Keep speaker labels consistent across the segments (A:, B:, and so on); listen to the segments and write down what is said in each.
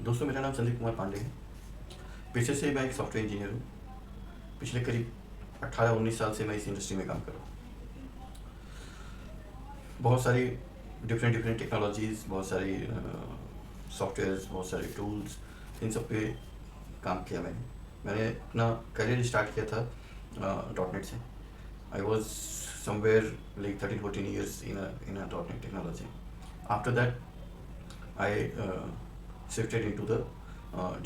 A: दोस्तों, मेरा नाम संदीप कुमार पांडे है। पेशे से मैं एक सॉफ्टवेयर इंजीनियर हूँ। पिछले करीब 18-19 साल से मैं इस इंडस्ट्री में काम कर रहा हूँ। बहुत सारी डिफरेंट डिफरेंट टेक्नोलॉजीज़, बहुत सारी सॉफ्टवेयर्स, बहुत सारे टूल्स, इन सब पे काम किया मैंने अपना करियर स्टार्ट किया था डॉट नेट से। I was somewhere like 13-14 years in dot net technology. After that I shifted into the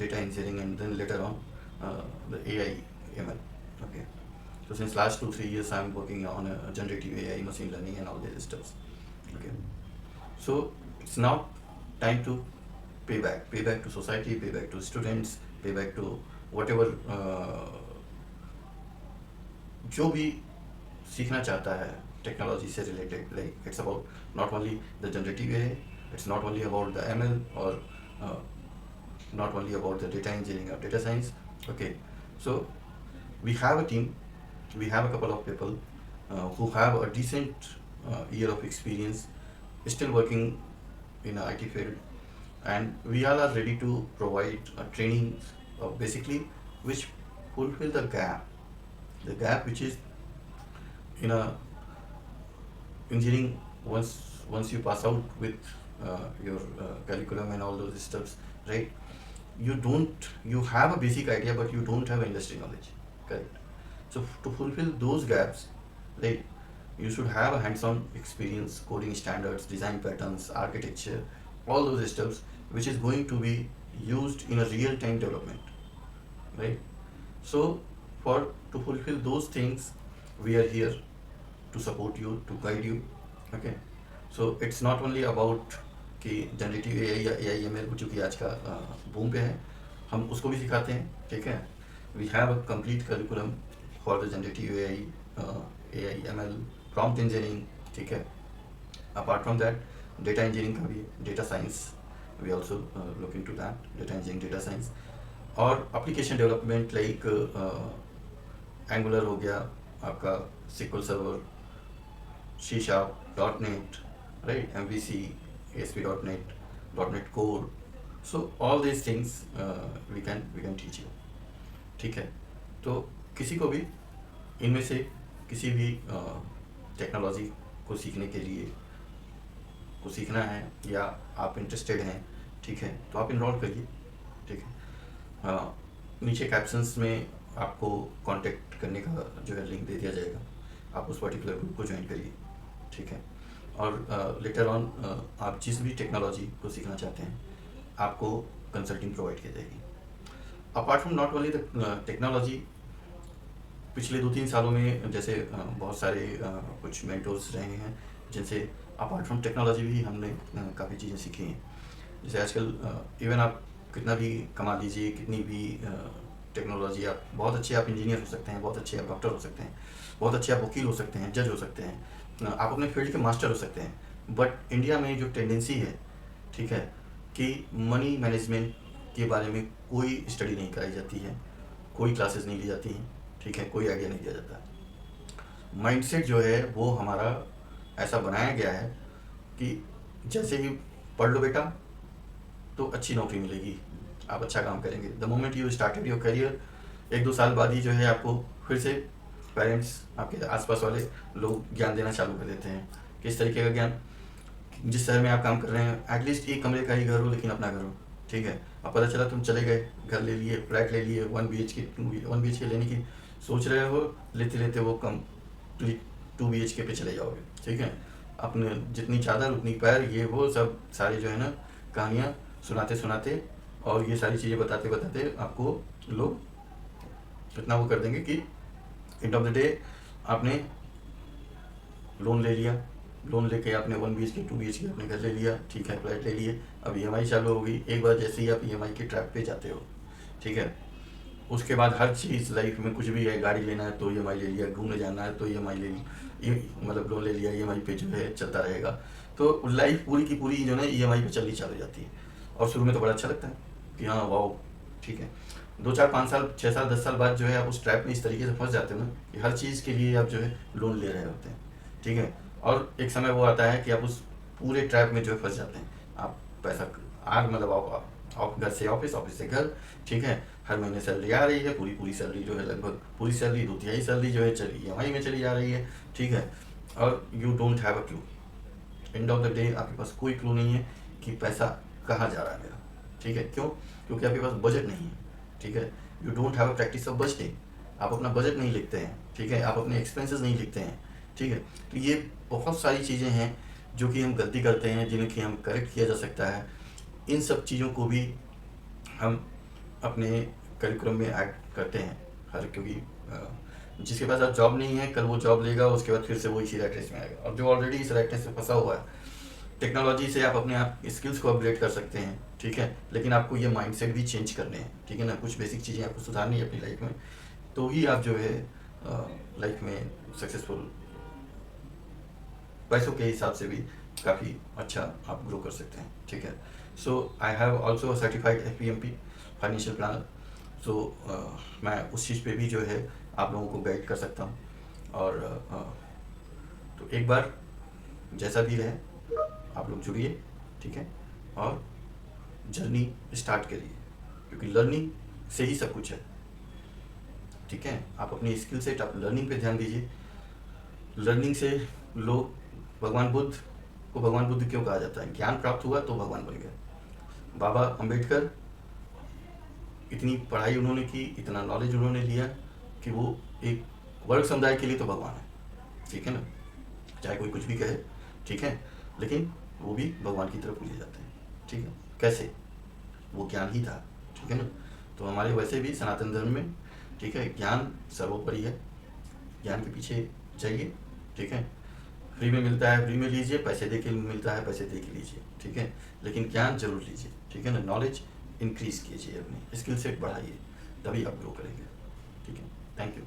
A: data engineering, and then later on the AI ML. Okay, so since last 2-3 years I'm working on generative AI, machine learning, and all these stuff. Okay, so it's now time to pay back to society, pay back to students, pay back to whatever जो भी सीखना चाहता है technology से related. Like it's about not only the generative AI, it's not only about the ML or uh, not only about the data engineering or data science. Okay, so we have a team, we have a couple of people who have a decent year of experience, still working in the IT field, and we all are ready to provide training basically which fulfill the gap which is in a engineering. Once you pass out with your curriculum and all those stuffs, right? You have a basic idea, but you don't have industry knowledge, correct? So to fulfill those gaps, like you should have a hands-on experience, coding standards, design patterns, architecture, all those stuffs, which is going to be used in a real-time development, right? So to fulfill those things, we are here to support you, to guide you. Okay, so it's not only about कि generative AI या AI M L जो कि आज का boom पे है, हम उसको भी सिखाते हैं. ठीक है, we have a complete curriculum for the generative AI, AI M L, prompt engineering. ठीक है, apart from that data engineering का भी, data science, we also look into that, data engineering, data science, और एप्लीकेशन डेवलपमेंट लाइक एंगुलर हो गया आपका, SQL server, C sharp, dot net, right, MVC, ASP.NET, .NET Core. So all these things we can teach you. ठीक है, तो किसी को भी इनमें से किसी भी टेक्नोलॉजी को सीखने के लिए को सीखना है या आप इंटरेस्टेड हैं, ठीक है, तो आप इनरोल करिए. ठीक है, नीचे कैप्शंस में आपको कांटेक्ट करने का जो है लिंक दे दिया जाएगा. आप उस पर्टिकुलर ग्रुप को ज्वाइन करिए. ठीक है, और लेटर ऑन आप जिस भी टेक्नोलॉजी को सीखना चाहते हैं आपको कंसल्टिंग प्रोवाइड की जाएगी. Apart from not only the technology, पिछले 2-3 सालों में जैसे बहुत सारे कुछ मेंटोर्स रहे हैं जिनसे अपार्ट फ्रॉम टेक्नोलॉजी भी हमने काफ़ी चीज़ें सीखी हैं. जैसे आजकल इवन आप कितना भी कमा लीजिए, कितनी भी टेक्नोलॉजी, आप बहुत अच्छे आप इंजीनियर हो सकते हैं, बहुत अच्छे आप डॉक्टर हो सकते हैं, बहुत अच्छे आप वकील हो सकते हैं, जज हो सकते हैं, आप अपने फील्ड के मास्टर हो सकते हैं. बट इंडिया में जो टेंडेंसी है, ठीक है, कि मनी मैनेजमेंट के बारे में कोई स्टडी नहीं कराई जाती है, कोई क्लासेस नहीं ली जाती हैं. ठीक है, कोई आइडिया नहीं दिया जाता. माइंडसेट जो है वो हमारा ऐसा बनाया गया है कि जैसे ही पढ़ लो बेटा तो अच्छी नौकरी मिलेगी, आप अच्छा काम करेंगे. The moment you started your career, 1-2 साल बाद ही जो है आपको फिर से पेरेंट्स, आपके आसपास वाले लोग ज्ञान देना चालू कर देते हैं. किस तरीके का ज्ञान? जिस शहर में आप काम कर रहे हैं एटलीस्ट एक कमरे का ही घर हो, लेकिन अपना घर हो. ठीक है, अब पता चला तुम चले गए, घर ले लिए, फ्लैट ले लिए, 1 BHK लेने की सोच रहे हो, लेते लेते वो कंप्लीट 2 BHK पे चले जाओगे. ठीक है, अपने जितनी चादर उतनी पैर, ये वो सब सारे जो है ना कहानियाँ सुनाते सुनाते और ये सारी चीज़ें बताते बताते आपको लोग इतना वो कर देंगे कि एंड ऑफ द डे आपने लोन ले लिया, लोन लेके आपने 1 BHK 2 BHK अपने घर ले लिया. ठीक है, फ्लैट ले लिए, अब EMI चालू हो गई. एक बार जैसे ही आप EMI के ट्रैप पे जाते हो, ठीक है, उसके बाद हर चीज़ लाइफ में कुछ भी है, गाड़ी लेना है तो EMI ले लिया, घूमने जाना है तो EMI ले ली, मतलब लोन ले लिया, EMI पे जो है चलता रहेगा. तो लाइफ पूरी की पूरी जो है EMI पे चलनी चालू हो जाती है. और शुरू में तो बड़ा अच्छा लगता है कि हाँ वाओ, ठीक है. 2-4-5 साल, 6 साल, 10 साल बाद जो है आप उस ट्रैप में इस तरीके से फंस जाते हो ना कि हर चीज़ के लिए आप जो है लोन ले रहे होते हैं. ठीक है, और एक समय वो आता है कि आप उस पूरे ट्रैप में जो है फंस जाते हैं. आप पैसा आग मतलब घर से ऑफिस, ऑफिस से घर, ठीक है। हर महीने सैलरी आ रही है, पूरी पूरी सैलरी जो है, लगभग पूरी सैलरी, 2/3 सैलरी जो है चली EMI में चली जा रही है, ठीक है। और you don't have a clue, end of the day आपके पास कोई क्लू नहीं है कि पैसा कहाँ जा रहा है मेरा, ठीक है। क्यों? क्योंकि आपके पास बजट नहीं है, ठीक है। You don't have a practice of budgeting, आप अपना बजट नहीं लिखते हैं, ठीक है। आप अपने एक्सपेंसेस नहीं लिखते हैं, ठीक है। तो ये बहुत सारी चीज़ें हैं जो कि हम गलती करते हैं, जिन्हें कि हम करेक्ट किया जा सकता है। इन सब चीज़ों को भी हम अपने करिकुलम में ऐड करते हैं हर, क्योंकि जिसके पास आज जॉब नहीं है, कल वो जॉब लेगा, उसके बाद फिर से वो इसी रैट रेस में आएगा। और जो ऑलरेडी इस रैट रेस में फंसा हुआ है, टेक्नोलॉजी से आप अपने आप स्किल्स को अपग्रेड कर सकते हैं, ठीक है। लेकिन आपको ये माइंडसेट भी चेंज करने हैं, ठीक है ना। कुछ बेसिक चीज़ें आपको सुधारनी है अपनी लाइफ में, तो ही आप जो है लाइफ में सक्सेसफुल, पैसों के हिसाब से भी काफ़ी अच्छा आप ग्रो कर सकते हैं, ठीक है। So I have also certified FPMP financial planner. So मैं उस चीज़ पे भी जो है आप लोगों को गाइड कर सकता हूँ। और तो एक बार जैसा भी रहे, आप लोग जुड़िए, ठीक है, और जर्नी स्टार्ट करिए, क्योंकि लर्निंग से ही सब कुछ है, ठीक है। आप अपनी स्किल सेट, आप लर्निंग पे ध्यान दीजिए। लर्निंग से लोग, भगवान बुद्ध को भगवान बुद्ध क्यों कहा जाता है? ज्ञान प्राप्त हुआ तो भगवान बन गए। बाबा अंबेडकर, इतनी पढ़ाई उन्होंने की, इतना नॉलेज उन्होंने लिया कि वो एक वर्ग समुदाय के लिए तो भगवान है, ठीक है ना। चाहे कोई कुछ भी कहे, ठीक है, लेकिन वो भी भगवान की तरफ ले जाते हैं, ठीक है। कैसे? वो ज्ञान ही था, ठीक है ना। तो हमारे वैसे भी सनातन धर्म में, ठीक है, ज्ञान सर्वोपरि है। ज्ञान के पीछे जाइए, ठीक है। फ्री में मिलता है, फ्री में लीजिए, पैसे दे के मिलता है, पैसे दे के लीजिए, ठीक है। लेकिन ज्ञान जरूर लीजिए, ठीक है ना। नॉलेज इंक्रीज कीजिए, अपनी स्किल सेट बढ़ाइए, तभी आप ग्रो करेंगे, ठीक है। Thank you.